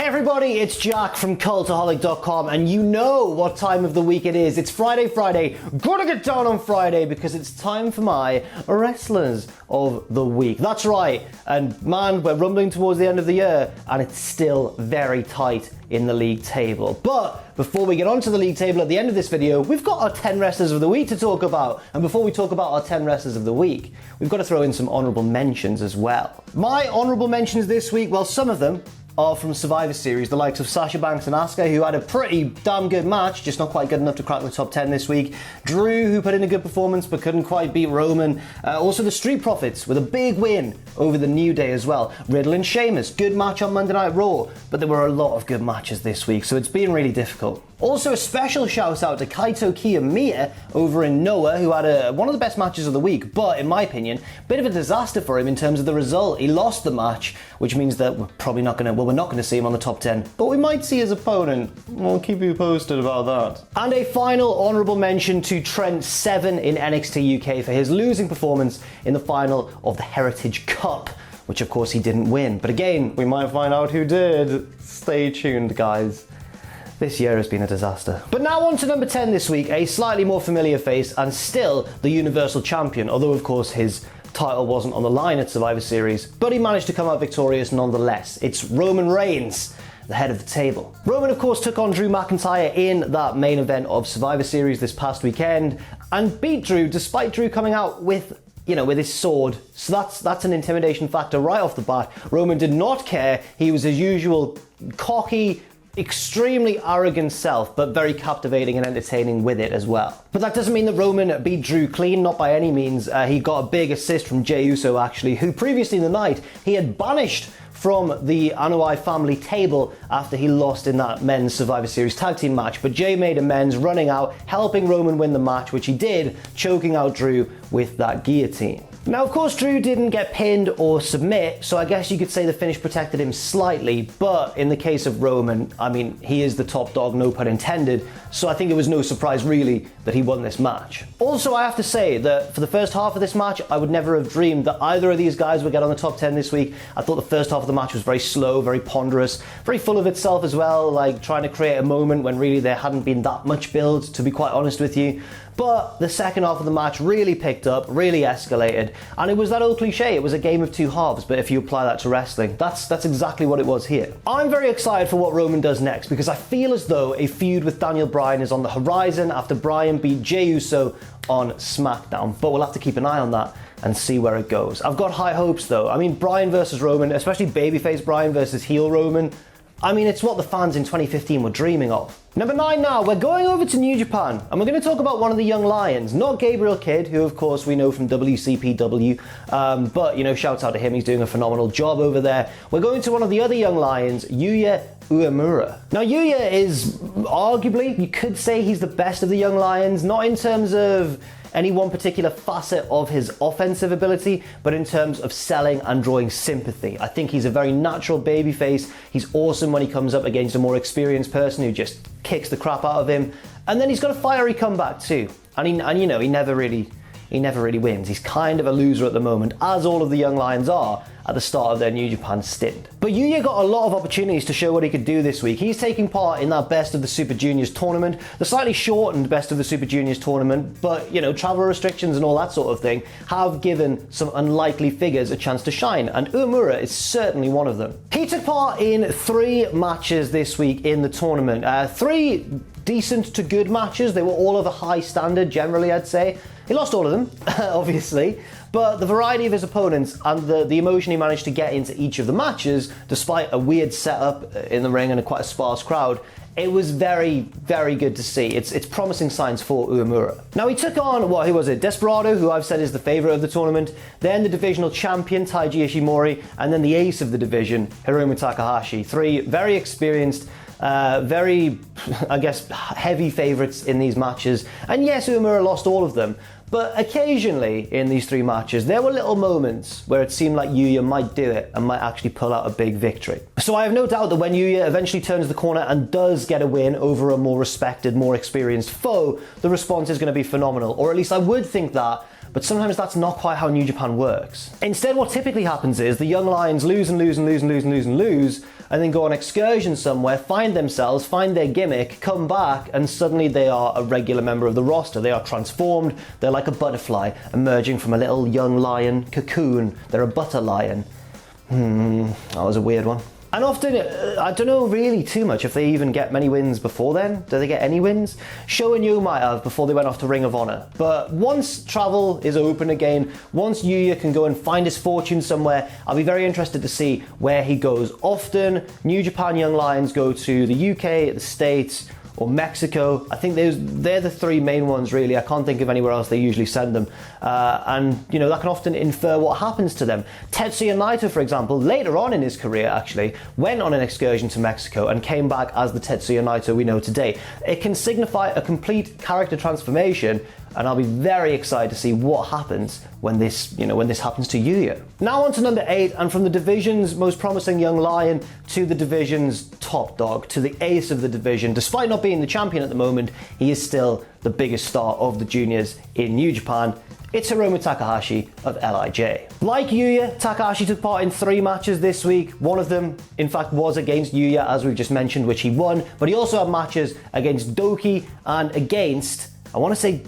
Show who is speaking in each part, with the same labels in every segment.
Speaker 1: Hey everybody, it's Jack from Cultaholic.com, and you know what time of the week it is. It's Friday. Gotta get down on Friday because it's time for my wrestlers of the week. That's right, and man, we're rumbling towards the end of the year and it's still very tight in the league table. But before we get onto the league table at the end of this video, we've got our 10 wrestlers of the week to talk about. And before we talk about our 10 wrestlers of the week, we've got to throw in some honorable mentions as well. My honorable mentions this week, well, some of them are from Survivor Series, the likes of Sasha Banks and Asuka, who had a pretty damn good match, just not quite good enough to crack the top 10 this week. Drew, who put in a good performance but couldn't quite beat Roman. Also the Street Profits with a big win over the New Day as well. Riddle and Sheamus, good match on Monday Night Raw, but there were a lot of good matches this week, so it's been really difficult. Also a special shout out to Kaito Kiyomiya over in Noah, who had one of the best matches of the week, but in my opinion, a bit of a disaster for him in terms of the result. He lost the match, which means that we're probably not going to, we're not going to see him on the top 10, but we might see his opponent. We'll keep you posted about that. And a final honourable mention to Trent Seven in NXT UK for his losing performance in the final of the Heritage Cup, which of course he didn't win. But again, we might find out who did. Stay tuned, guys. This year has been a disaster. But now on to number 10 this week, a slightly more familiar face and still the Universal Champion, although of course his title wasn't on the line at Survivor Series, but he managed to come out victorious nonetheless. It's Roman Reigns, the head of the table. Roman of course took on Drew McIntyre in that main event of Survivor Series this past weekend and beat Drew despite Drew coming out with his sword. So that's an intimidation factor right off the bat. Roman did not care. He was his usual cocky, extremely arrogant self, but very captivating and entertaining with it as well. But that doesn't mean that Roman beat Drew clean, not by any means. He got a big assist from Jey Uso actually, who previously in the night he had banished from the Anoa'i family table after he lost in that men's Survivor Series tag team match. But Jey made amends, running out, helping Roman win the match, which he did, choking out Drew with that guillotine. Now, of course, Drew didn't get pinned or submit, so I guess you could say the finish protected him slightly, but in the case of Roman, I mean, he is the top dog, no pun intended, so I think it was no surprise really that he won this match. Also, I have to say that for the first half of this match, I would never have dreamed that either of these guys would get on the top 10 this week. I thought the first half of the match was very slow, very ponderous, very full of itself as well, like trying to create a moment when really there hadn't been that much build, to be quite honest with you. But the second half of the match really picked up, really escalated, and it was that old cliche, it was a game of two halves, but if you apply that to wrestling, that's exactly what it was here. I'm very excited for what Roman does next, because I feel as though a feud with Daniel Bryan is on the horizon after Bryan beat Jey Uso on SmackDown, but we'll have to keep an eye on that and see where it goes. I've got high hopes though. I mean, Bryan versus Roman, especially babyface Bryan versus heel Roman, I mean, it's what the fans in 2015 were dreaming of. Number 9 now, we're going over to New Japan, and we're going to talk about one of the young lions, not Gabriel Kidd, who of course we know from WCPW, but shouts out to him, he's doing a phenomenal job over there. We're going to one of the other young lions, Yuya Uemura. Now Yuya is arguably, you could say he's the best of the young lions, not in terms of any one particular facet of his offensive ability, but in terms of selling and drawing sympathy. I think he's a very natural babyface. He's awesome when he comes up against a more experienced person who just kicks the crap out of him. And then he's got a fiery comeback too. He never really wins. He's kind of a loser at the moment, as all of the young lions are at the start of their New Japan stint. But Yuya got a lot of opportunities to show what he could do this week. He's taking part in that Best of the Super Juniors tournament, the slightly shortened Best of the Super Juniors tournament, but travel restrictions and all that sort of thing have given some unlikely figures a chance to shine, and Uemura is certainly one of them. He took part in 3 matches this week in the tournament. 3 decent to good matches. They were all of a high standard generally, I'd say. He lost all of them, obviously, but the variety of his opponents and the emotion he managed to get into each of the matches, despite a weird setup in the ring and quite a sparse crowd, it was very, very good to see. It's promising signs for Uemura. Now he took on, who was it? Desperado, who I've said is the favourite of the tournament, then the divisional champion, Taiji Ishimori, and then the ace of the division, Hiromu Takahashi. 3 very experienced, very, I guess, heavy favourites in these matches. And yes, Uemura lost all of them, but occasionally in these 3 matches, there were little moments where it seemed like Yuya might do it and might actually pull out a big victory. So I have no doubt that when Yuya eventually turns the corner and does get a win over a more respected, more experienced foe, the response is going to be phenomenal, or at least I would think that. but sometimes that's not quite how New Japan works. Instead, what typically happens is the young lions lose and lose and lose and lose and lose and lose, and then go on excursion somewhere, find themselves, find their gimmick, come back, and suddenly they are a regular member of the roster. They are transformed, they're like a butterfly emerging from a little young lion cocoon. They're a butter lion. That was a weird one. And often, I don't know really too much if they even get many wins before then. Do they get any wins? Sho and Yo might have before they went off to Ring of Honor. But once travel is open again, once Yuya can go and find his fortune somewhere, I'll be very interested to see where he goes. Often, New Japan Young Lions go to the UK, the States, or Mexico. I think they're the three main ones really. I can't think of anywhere else they usually send them. And you know, that can often infer what happens to them. Tetsuya Naito, for example, later on in his career actually, went on an excursion to Mexico and came back as the Tetsuya Naito we know today. It can signify a complete character transformation, and I'll be very excited to see what happens when this happens to Yuya. Now on to number 8, and from the division's most promising young lion to the division's top dog, to the ace of the division. Despite not being the champion at the moment, he is still the biggest star of the juniors in New Japan. It's Hiromu Takahashi of LIJ. Like Yuya, Takahashi took part in 3 matches this week. One of them, in fact, was against Yuya, as we've just mentioned, which he won. But he also had matches against Doki and against, I want to say,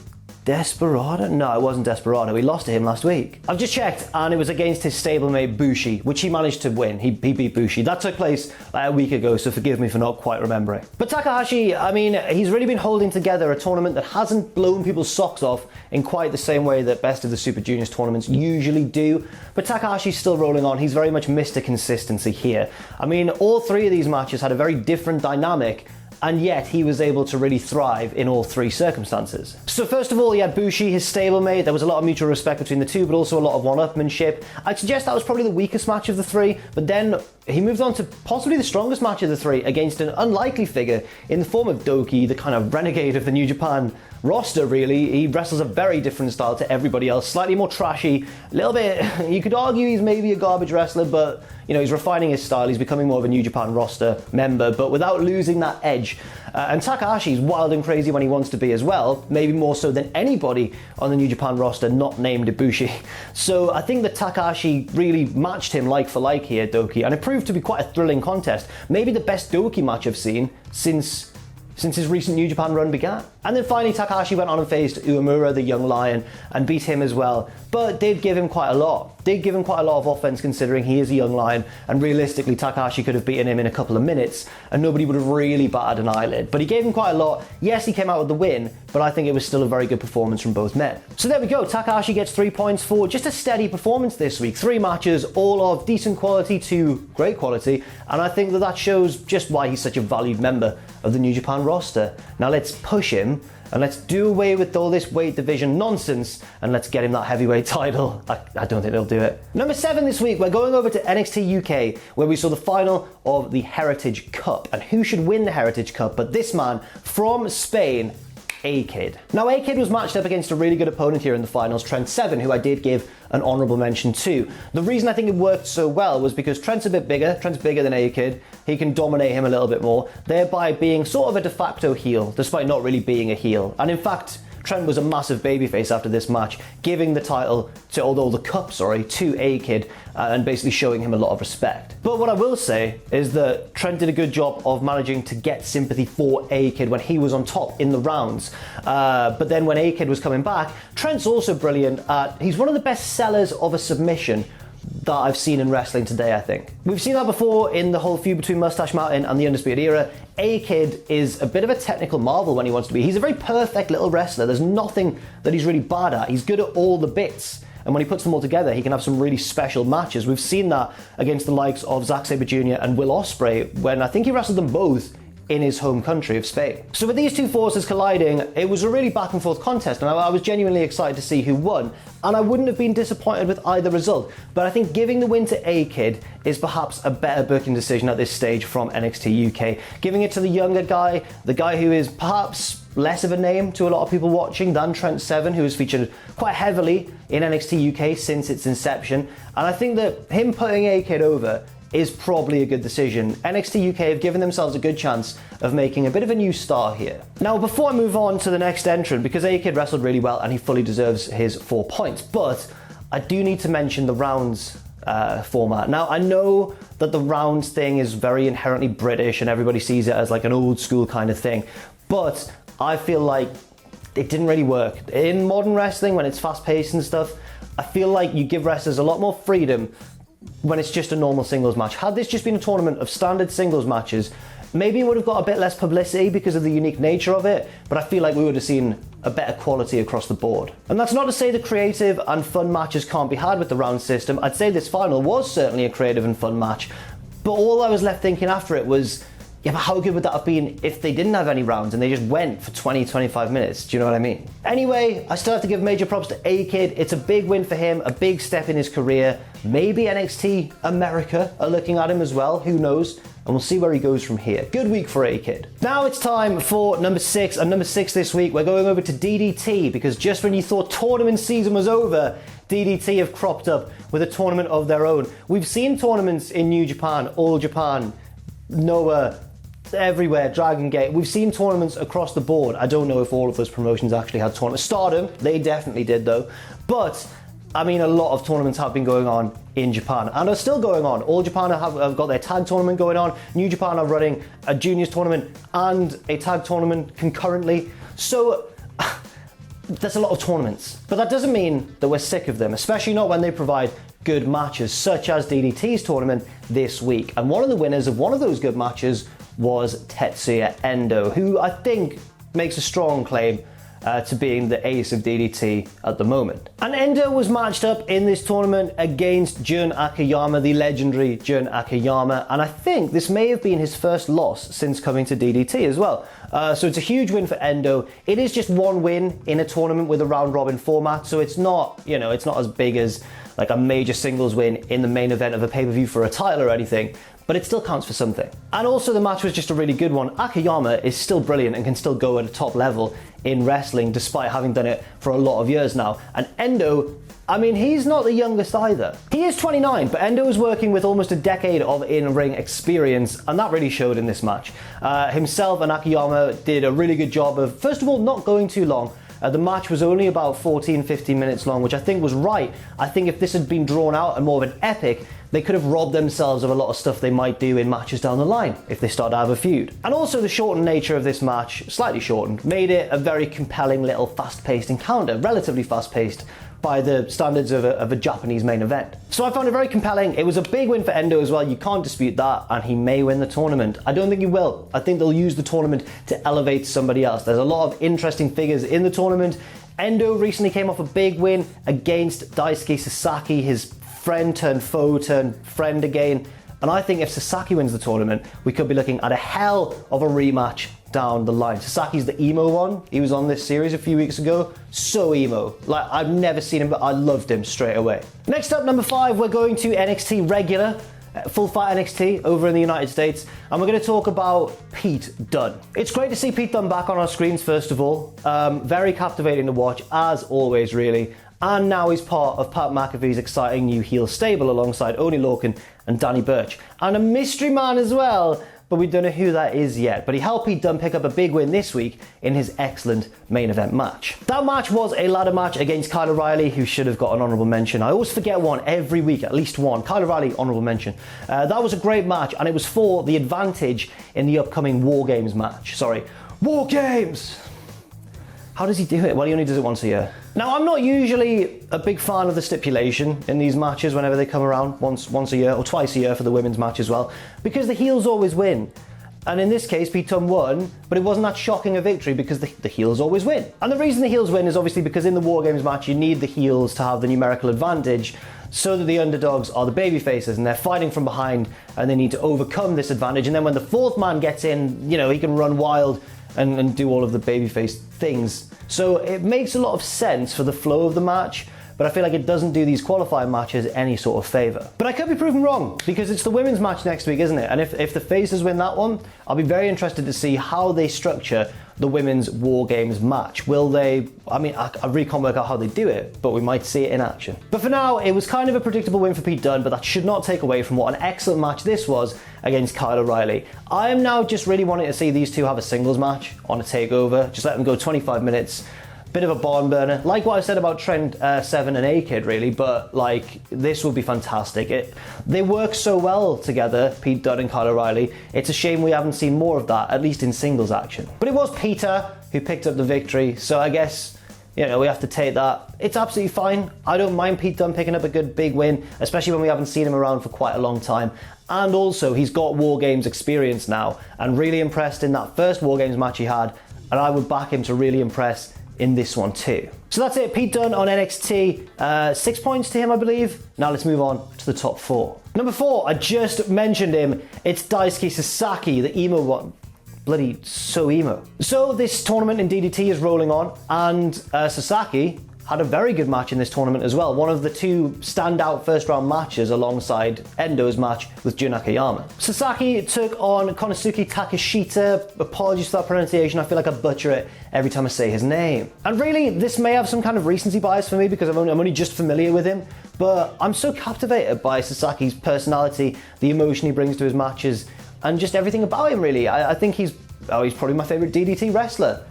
Speaker 1: Desperado? No, it wasn't Desperado. He lost to him last week. I've just checked, and it was against his stablemate Bushi, which he managed to win. He beat Bushi. That took place like a week ago, so forgive me for not quite remembering. But Takahashi, I mean, he's really been holding together a tournament that hasn't blown people's socks off in quite the same way that Best of the Super Juniors tournaments usually do. But Takahashi's still rolling on. He's very much missed a consistency here. I mean, all 3 of these matches had a very different dynamic, and yet he was able to really thrive in all 3 circumstances. So first of all, he had Bushi, his stablemate. There was a lot of mutual respect between the two, but also a lot of one-upmanship. I'd suggest that was probably the weakest match of the 3, but then he moved on to possibly the strongest match of the 3 against an unlikely figure in the form of Doki, the kind of renegade of the New Japan roster, really. He wrestles a very different style to everybody else, slightly more trashy, a little bit, you could argue he's maybe a garbage wrestler, but you know, he's refining his style, he's becoming more of a New Japan roster member, but without losing that edge. And Takahashi's wild and crazy when he wants to be as well, maybe more so than anybody on the New Japan roster not named Ibushi. So I think that Takahashi really matched him like for like here, Doki, and it proved to be quite a thrilling contest. Maybe the best Doki match I've seen since his recent New Japan run began. And then finally Takahashi went on and faced Uemura, the young lion, and beat him as well, but did give him quite a lot. Did give him quite a lot of offense considering he is a young lion, and realistically Takahashi could have beaten him in a couple of minutes and nobody would have really batted an eyelid. But he gave him quite a lot. Yes, he came out with the win, but I think it was still a very good performance from both men. So there we go, Takahashi gets 3 points for just a steady performance this week. 3 matches, all of decent quality to great quality, and I think that shows just why he's such a valued member of the New Japan roster. Now let's push him, and let's do away with all this weight division nonsense, and let's get him that heavyweight title. I don't think they'll do it. Number 7 this week, we're going over to NXT UK, where we saw the final of the Heritage Cup. And who should win the Heritage Cup but this man from Spain, A-Kid. Now, A-Kid was matched up against a really good opponent here in the finals, Trent Seven, who I did give an honourable mention to. The reason I think it worked so well was because Trent's a bit bigger. Trent's bigger than A-Kid. He can dominate him a little bit more, thereby being sort of a de facto heel, despite not really being a heel. And in fact, Trent was a massive babyface after this match, giving the title to A-Kid, and basically showing him a lot of respect. But what I will say is that Trent did a good job of managing to get sympathy for A-Kid when he was on top in the rounds. But then when A-Kid was coming back, Trent's also brilliant he's one of the best sellers of a submission that I've seen in wrestling today, I think. We've seen that before in the whole feud between Mustache Mountain and the Undisputed Era. A-Kid is a bit of a technical marvel when he wants to be. He's a very perfect little wrestler. There's nothing that he's really bad at. He's good at all the bits. And when he puts them all together, he can have some really special matches. We've seen that against the likes of Zack Sabre Jr. and Will Ospreay when I think he wrestled them both in his home country of Spain. So with these two forces colliding, it was a really back and forth contest, and I was genuinely excited to see who won, and I wouldn't have been disappointed with either result. But I think giving the win to A-Kid is perhaps a better booking decision at this stage from NXT UK. Giving it to the younger guy, the guy who is perhaps less of a name to a lot of people watching than Trent Seven, who has featured quite heavily in NXT UK since its inception. And I think that him putting A-Kid over is probably a good decision. NXT UK have given themselves a good chance of making a bit of a new star here. Now, before I move on to the next entrant, because A-Kid wrestled really well and he fully deserves his 4 points, but I do need to mention the rounds format. Now, I know that the rounds thing is very inherently British and everybody sees it as like an old school kind of thing, but I feel like it didn't really work. In modern wrestling, when it's fast-paced and stuff, I feel like you give wrestlers a lot more freedom when it's just a normal singles match. Had this just been a tournament of standard singles matches, maybe it would have got a bit less publicity because of the unique nature of it, but I feel like we would have seen a better quality across the board. And that's not to say the creative and fun matches can't be had with the round system. I'd say this final was certainly a creative and fun match, but all I was left thinking after it was, yeah, but how good would that have been if they didn't have any rounds and they just went for 20-25 minutes? Do you know what I mean? Anyway, I still have to give major props to A-Kid. It's a big win for him, a big step in his career. Maybe NXT America are looking at him as well, who knows? And we'll see where he goes from here. Good week for A-Kid. Now it's time for number 6, and number 6 this week, we're going over to DDT, because just when you thought tournament season was over, DDT have cropped up with a tournament of their own. We've seen tournaments in New Japan, All Japan, Noah, everywhere, Dragon Gate. We've seen tournaments across the board. I don't know if all of those promotions actually had tournaments. Stardom, they definitely did though. But I mean, a lot of tournaments have been going on in Japan and are still going on. All Japan have got their tag tournament going on. New Japan are running a juniors tournament and a tag tournament concurrently. So there's a lot of tournaments, but that doesn't mean that we're sick of them, especially not when they provide good matches, such as DDT's tournament this week. And one of the winners of one of those good matches was Tetsuya Endo, who I think makes a strong claim to being the ace of DDT at the moment. And Endo was matched up in this tournament against Jun Akiyama, the legendary Jun Akiyama, and I think this may have been his first loss since coming to DDT as well. So it's a huge win for Endo. It is just one win in a tournament with a round robin format, so it's not, you know, it's not as big as like a major singles win in the main event of a pay-per-view for a title or anything, but it still counts for something. And also the match was just a really good one. Akiyama is still brilliant and can still go at a top level in wrestling despite having done it for a lot of years now. And Endo, I mean, he's not the youngest either. He is 29, but Endo is working with almost a decade of in-ring experience, and that really showed in this match. Himself and Akiyama did a really good job of, first of all, not going too long. The match was only about 14-15 minutes long, which I think was right. I think if this had been drawn out and more of an epic, they could have robbed themselves of a lot of stuff they might do in matches down the line if they start to have a feud. And also the shortened nature of this match, slightly shortened, made it a very compelling little fast-paced encounter, relatively fast-paced by the standards of a Japanese main event. So I found it very compelling. It was a big win for Endo as well, you can't dispute that, and he may win the tournament. I don't think he will. I think they'll use the tournament to elevate somebody else. There's a lot of interesting figures in the tournament. Endo recently came off a big win against Daisuke Sasaki, his friend turned foe turned friend again, and I think if Sasaki wins the tournament, we could be looking at a hell of a rematch down the line. Sasaki's the emo one. He was on this series a few weeks ago. So emo. Like, I've never seen him, but I loved him straight away. Next up, number 5, we're going to NXT regular, Full Fight NXT over in the United States, and we're going to talk about Pete Dunne. It's great to see Pete Dunne back on our screens, first of all. Very captivating to watch, as always, really. And now he's part of Pat McAfee's exciting new heel stable alongside Oney Lorcan and Danny Burch. And a mystery man as well, but we don't know who that is yet. But he helped Pete Dunne pick up a big win this week in his excellent main event match. That match was a ladder match against Kyle O'Reilly, who should have got an honourable mention. I always forget one every week, at least one. Kyle O'Reilly, honourable mention. That was a great match, and it was for the advantage in the upcoming War Games match. Sorry, War Games! How does he do it? Well, he only does it once a year. Now, I'm not usually a big fan of the stipulation in these matches whenever they come around, once a year or twice a year for the women's match as well, because the heels always win. And in this case, Pete Dunne won, but it wasn't that shocking a victory because the heels always win. And the reason the heels win is obviously because in the War Games match, you need the heels to have the numerical advantage so that the underdogs are the baby faces and they're fighting from behind and they need to overcome this advantage. And then when the fourth man gets in, you know, he can run wild and do all of the babyface things. So it makes a lot of sense for the flow of the match, but I feel like it doesn't do these qualifying matches any sort of favour. But I could be proven wrong, because it's the women's match next week, isn't it? And if the faces win that one, I'll be very interested to see how they structure the women's War Games match. Will they, I really can't work out how they do it, but we might see it in action. But for now, it was kind of a predictable win for Pete Dunne, but that should not take away from what an excellent match this was against Kyle O'Reilly. I am now just really wanting to see these two have a singles match on a takeover. Just let them go 25 minutes. Bit of a barn burner, like what I said about Trent Seven and A-Kid, really, but like this would be fantastic. They work so well together, Pete Dunne and Kyle O'Reilly. It's a shame we haven't seen more of that, at least in singles action. But it was Peter who picked up the victory, so I guess, you know, we have to take that. It's absolutely fine. I don't mind Pete Dunne picking up a good big win, especially when we haven't seen him around for quite a long time. And also, he's got War Games experience now, and really impressed in that first War Games match he had, and I would back him to really impress in this one too. So that's it, Pete Dunne on NXT. 6 points to him, I believe. Now let's move on to the top 4. Number 4, I just mentioned him. It's Daisuke Sasaki, the emo one. Bloody so emo. So this tournament in DDT is rolling on, and Sasaki had a very good match in this tournament as well. One of the two standout first round matches alongside Endo's match with Jun Akiyama. Sasaki took on Konosuke Takeshita. Apologies for that pronunciation, I feel like I butcher it every time I say his name. And really, this may have some kind of recency bias for me because I'm only just familiar with him, but I'm so captivated by Sasaki's personality, the emotion he brings to his matches, and just everything about him really. I think he's probably my favourite DDT wrestler.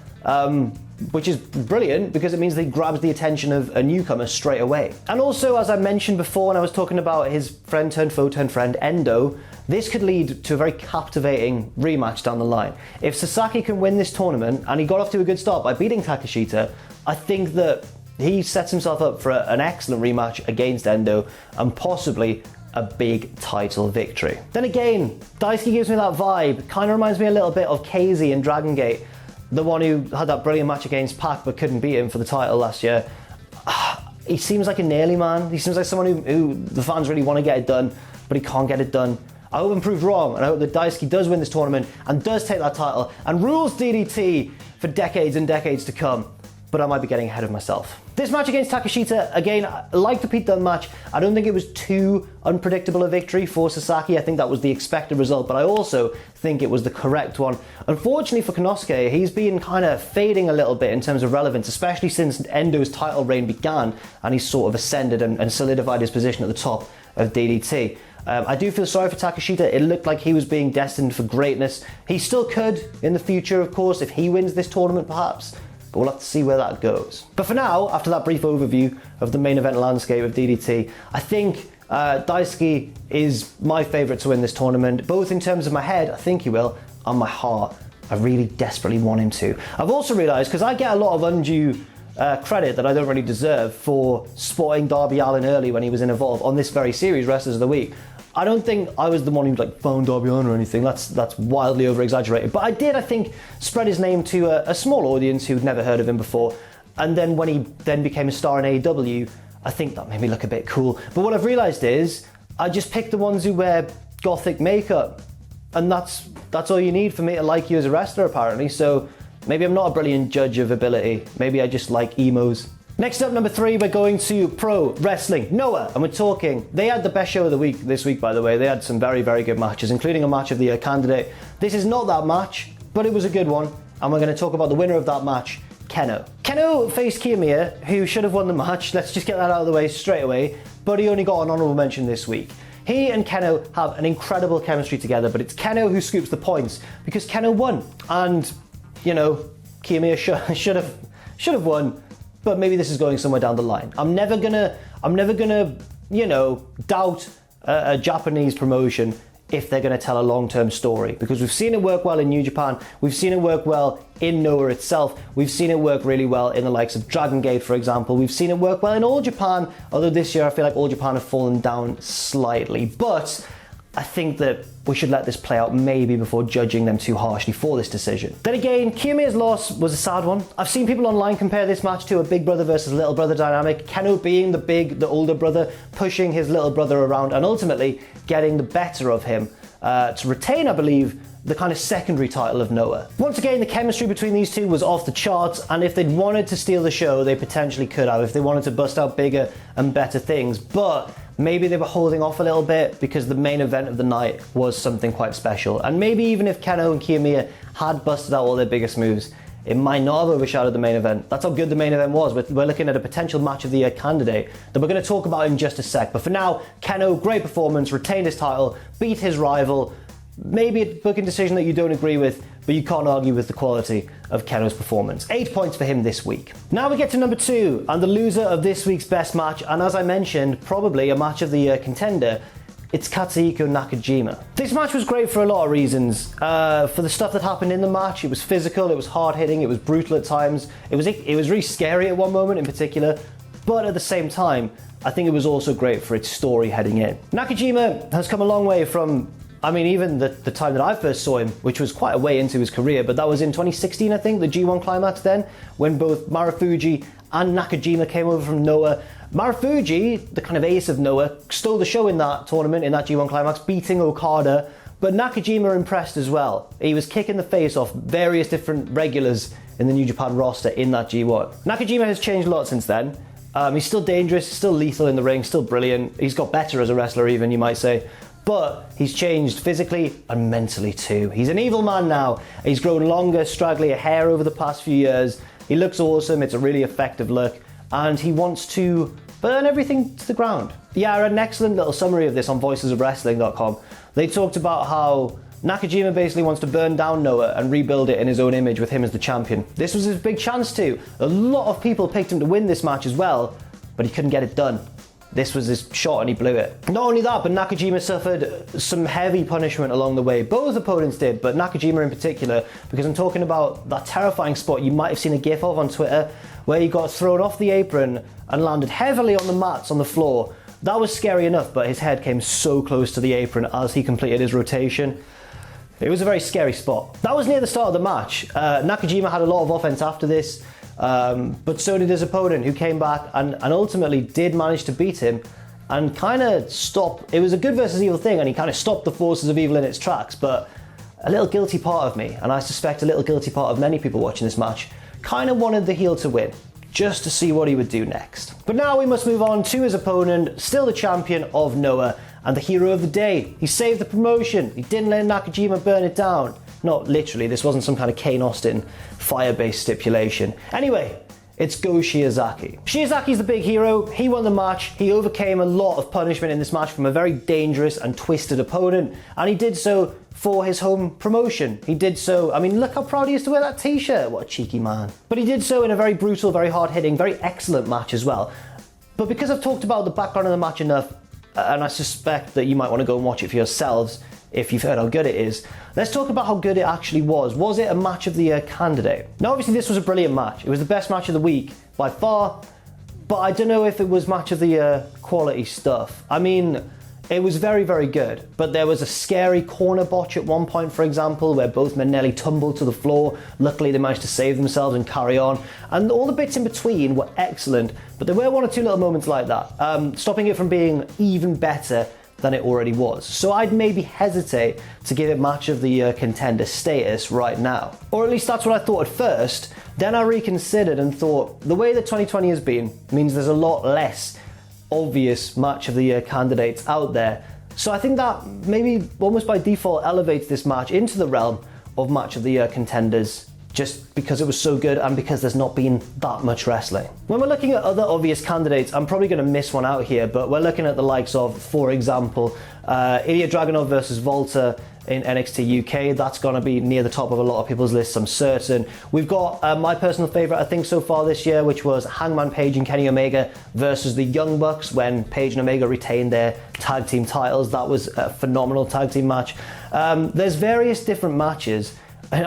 Speaker 1: Which is brilliant because it means that he grabs the attention of a newcomer straight away. And also, as I mentioned before when I was talking about his friend turned foe turned friend, Endo, this could lead to a very captivating rematch down the line. If Sasaki can win this tournament, and he got off to a good start by beating Takeshita, I think that he sets himself up for an excellent rematch against Endo and possibly a big title victory. Then again, Daisuke gives me that vibe, kind of reminds me a little bit of KZ in Dragon Gate, the one who had that brilliant match against Pac but couldn't beat him for the title last year. He seems like a nearly man. He seems like someone who the fans really want to get it done, but he can't get it done. I hope I'm proved wrong, and I hope that Daisuke does win this tournament and does take that title and rules DDT for decades and decades to come. But I might be getting ahead of myself. This match against Takeshita, again, like the Pete Dunne match, I don't think it was too unpredictable a victory for Sasaki. I think that was the expected result, but I also think it was the correct one. Unfortunately for Konosuke, he's been kind of fading a little bit in terms of relevance, especially since Endo's title reign began and he's sort of ascended and solidified his position at the top of DDT. I do feel sorry for Takeshita. It looked like he was being destined for greatness. He still could in the future, of course, if he wins this tournament perhaps. But we'll have to see where that goes. But for now, after that brief overview of the main event landscape of DDT, I think Daisuke is my favourite to win this tournament, both in terms of my head, I think he will, and my heart. I really desperately want him to. I've also realised, because I get a lot of undue credit that I don't really deserve for spotting Darby Allin early when he was in Evolve on this very series, Wrestlers of the Week. I don't think I was the one who found Darby Allin or anything. That's wildly over-exaggerated. But I did, I think, spread his name to a small audience who'd never heard of him before. And then when he then became a star in AEW, I think that made me look a bit cool. But what I've realised is I just pick the ones who wear gothic makeup. And that's all you need for me to like you as a wrestler, apparently. So maybe I'm not a brilliant judge of ability. Maybe I just like emos. Next up, number 3, we're going to Pro Wrestling Noah, and we're talking, they had the best show of the week this week, by the way. They had some very, very good matches, including a match of the year candidate. This is not that match, but it was a good one, and we're going to talk about the winner of that match, Kenoh. Kenoh faced Kiyomiya, who should have won the match. Let's just get that out of the way straight away, but he only got an honourable mention this week. He and Kenoh have an incredible chemistry together, but it's Kenoh who scoops the points, because Kenoh won, and, you know, Kiyomiya should have won. But maybe this is going somewhere down the line. I'm never gonna, you know, doubt a Japanese promotion if they're gonna tell a long-term story, because we've seen it work well in New Japan, we've seen it work well in Noah itself, we've seen it work really well in the likes of Dragon Gate, for example, we've seen it work well in All Japan, although this year I feel like All Japan have fallen down slightly. But I think that we should let this play out maybe before judging them too harshly for this decision. Then again, Kiyomiya's loss was a sad one. I've seen people online compare this match to a big brother versus little brother dynamic, Kenoh being the older brother, pushing his little brother around and ultimately getting the better of him. to retain, I believe, the kind of secondary title of Noah. Once again, the chemistry between these two was off the charts, and if they'd wanted to steal the show, they potentially could have, if they wanted to bust out bigger and better things. But maybe they were holding off a little bit because the main event of the night was something quite special. And maybe even if Kenoh and Kiyomiya had busted out all their biggest moves, it might not have overshadowed the main event. That's how good the main event was. We're looking at a potential match of the year candidate that we're going to talk about in just a sec. But for now, Kenoh, great performance, retained his title, beat his rival. Maybe a booking decision that you don't agree with, but you can't argue with the quality of Kenoh's performance. 8 points for him this week. Now we get to number 2, and the loser of this week's best match, and as I mentioned, probably a match of the year contender. It's Katsuhiko Nakajima. This match was great for a lot of reasons. For the stuff that happened in the match, it was physical, it was hard-hitting, it was brutal at times. It was really scary at one moment in particular, but at the same time, I think it was also great for its story heading in. Nakajima has come a long way from, even the time that I first saw him, which was quite a way into his career, but that was in 2016, I think, the G1 climax then, when both Marufuji and Nakajima came over from Noah. Marufuji, the kind of ace of Noah, stole the show in that tournament, in that G1 climax, beating Okada, but Nakajima impressed as well. He was kicking the face off various different regulars in the New Japan roster in that G1. Nakajima has changed a lot since then. He's still dangerous, still lethal in the ring, still brilliant. He's got better as a wrestler even, you might say. But he's changed physically and mentally too. He's an evil man now. He's grown longer, straggly hair over the past few years. He looks awesome, it's a really effective look, and he wants to burn everything to the ground. Yeah, I read an excellent little summary of this on voicesofwrestling.com. They talked about how Nakajima basically wants to burn down Noah and rebuild it in his own image with him as the champion. This was his big chance to. A lot of people picked him to win this match as well, but he couldn't get it done. This was his shot and he blew it. Not only that, but Nakajima suffered some heavy punishment along the way. Both opponents did, but Nakajima in particular, because I'm talking about that terrifying spot you might have seen a gif of on Twitter, where he got thrown off the apron and landed heavily on the mats on the floor. That was scary enough, but his head came so close to the apron as he completed his rotation. It was a very scary spot. That was near the start of the match. Nakajima had a lot of offense after this, but so did his opponent, who came back and ultimately did manage to beat him and kind of stop. It was a good versus evil thing, and he kind of stopped the forces of evil in its tracks. But a little guilty part of me, and I suspect a little guilty part of many people watching this match, kind of wanted the heel to win, just to see what he would do next. But now we must move on to his opponent, still the champion of Noah, and the hero of the day. He saved the promotion. He didn't let Nakajima burn it down. Not literally, this wasn't some kind of Kane Austin fire-based stipulation. Anyway, it's Go Shiozaki. Shiozaki's the big hero. He won the match. He overcame a lot of punishment in this match from a very dangerous and twisted opponent, and he did so for his home promotion. He did so, look how proud he is to wear that t-shirt. What a cheeky man. But he did so in a very brutal, very hard-hitting, very excellent match as well. But because I've talked about the background of the match enough, and I suspect that you might want to go and watch it for yourselves if you've heard how good it is, let's talk about how good it actually was. Was it a match of the year candidate? Now obviously this was a brilliant match. It was the best match of the week by far, but I don't know if it was match of the year quality stuff. It was very, very good, but there was a scary corner botch at one point, for example, where both men nearly tumbled to the floor. Luckily, they managed to save themselves and carry on. And all the bits in between were excellent, but there were one or two little moments like that, stopping it from being even better than it already was. So I'd maybe hesitate to give it match of the year contender status right now. Or at least that's what I thought at first. Then I reconsidered and thought, the way that 2020 has been means there's a lot less obvious match of the year candidates out there. So I think that maybe almost by default elevates this match into the realm of match of the year contenders, just because it was so good and because there's not been that much wrestling. When we're looking at other obvious candidates, I'm probably going to miss one out here, but we're looking at the likes of, for example, Ilya Dragunov versus Volta in NXT UK. That's going to be near the top of a lot of people's lists, I'm certain. We've got my personal favourite, I think, so far this year, which was Hangman Page and Kenny Omega versus the Young Bucks when Page and Omega retained their tag team titles. That was a phenomenal tag team match. There's various different matches, and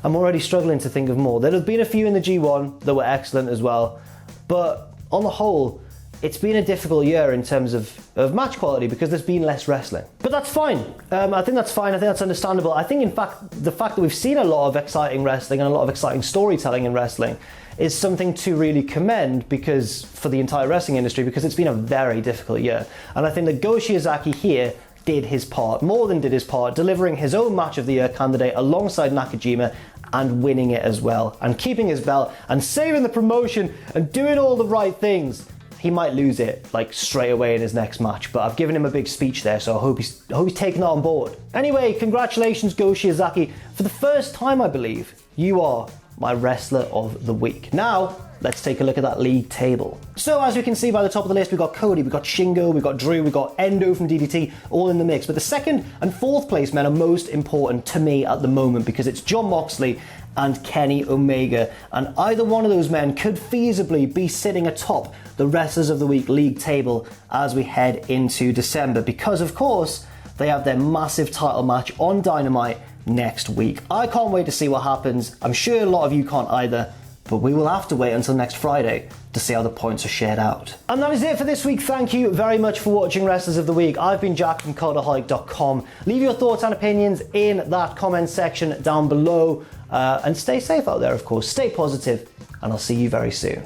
Speaker 1: I'm already struggling to think of more. There have been a few in the G1 that were excellent as well, but on the whole, it's been a difficult year in terms of match quality because there's been less wrestling. But that's fine. I think that's fine. I think that's understandable. I think, in fact, the fact that we've seen a lot of exciting wrestling and a lot of exciting storytelling in wrestling is something to really commend for the entire wrestling industry, because it's been a very difficult year. And I think that Go Shiozaki here did his part, more than did his part, delivering his own Match of the Year candidate alongside Nakajima and winning it as well, and keeping his belt and saving the promotion and doing all the right things. He might lose it like straight away in his next match, but I've given him a big speech there, so I hope he's taking that on board. Anyway, congratulations, Go Shiozaki. For the first time, I believe, you are my Wrestler of the Week. Now, let's take a look at that league table. So as we can see by the top of the list, we've got Cody, we've got Shingo, we've got Drew, we've got Endo from DDT, all in the mix. But the second and fourth place men are most important to me at the moment because it's Jon Moxley and Kenny Omega. And either one of those men could feasibly be sitting atop the Wrestlers of the Week league table as we head into December because, of course, they have their massive title match on Dynamite next week. I can't wait to see what happens. I'm sure a lot of you can't either, but we will have to wait until next Friday to see how the points are shared out. And that is it for this week. Thank you very much for watching Wrestlers of the Week. I've been Jack from Cultaholic.com. Leave your thoughts and opinions in that comment section down below. And stay safe out there, of course. Stay positive, and I'll see you very soon.